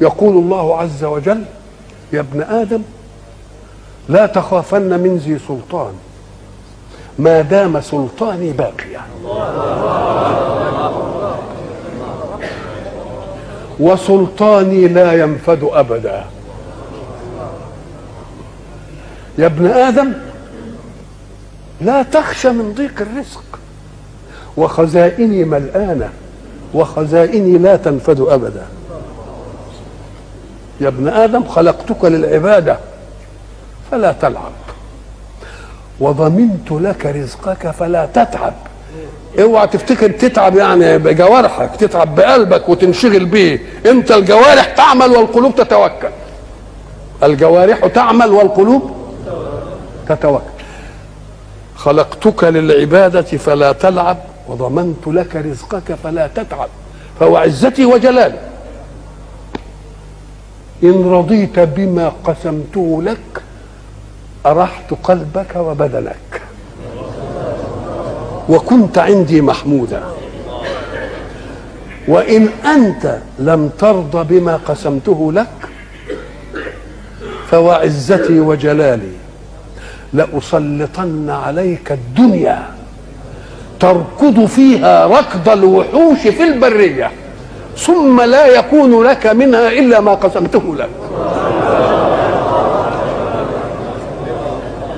يقول الله عز وجل: يا ابن آدم لا تخافن من ذي سلطان ما دام سلطاني باقيا، وسلطاني لا ينفد أبدا. يا ابن آدم لا تخشى من ضيق الرزق، وخزائني ملآنة وخزائني لا تنفد أبدا. يا ابن آدم خلقتك للعبادة فلا تلعب، وضمنت لك رزقك فلا تتعب. اوعى تفتكر تتعب يعني بجوارحك، تتعب بقلبك وتنشغل بيه. انت الجوارح تعمل والقلوب تتوكل. الجوارح تعمل والقلوب تتوكل. خلقتك للعبادة فلا تلعب، وضمنت لك رزقك فلا تتعب. فهو عزتي وجلالي إن رضيت بما قسمته لك أرحت قلبك وبدنك، وكنت عندي محمودا. وإن أنت لم ترض بما قسمته لك فوعزتي وجلالي لأسلطن عليك الدنيا تركض فيها ركض الوحوش في البرية، ثم لا يكون لك منها إلا ما قسمته لك.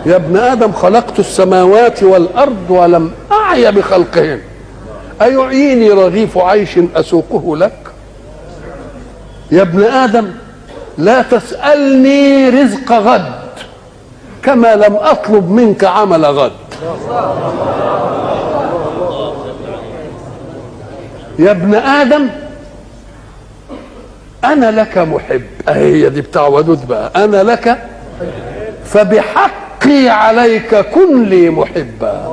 يا ابن آدم خلقت السماوات والأرض ولم أعي بخلقهن، أيعيني رغيف عيش أسوقه لك؟ يا ابن آدم لا تسألني رزق غد كما لم أطلب منك عمل غد. يا ابن آدم أنا لك محب، هي دي بتاع ودود بقى، أنا لك فبحقي عليك كن لي محبا.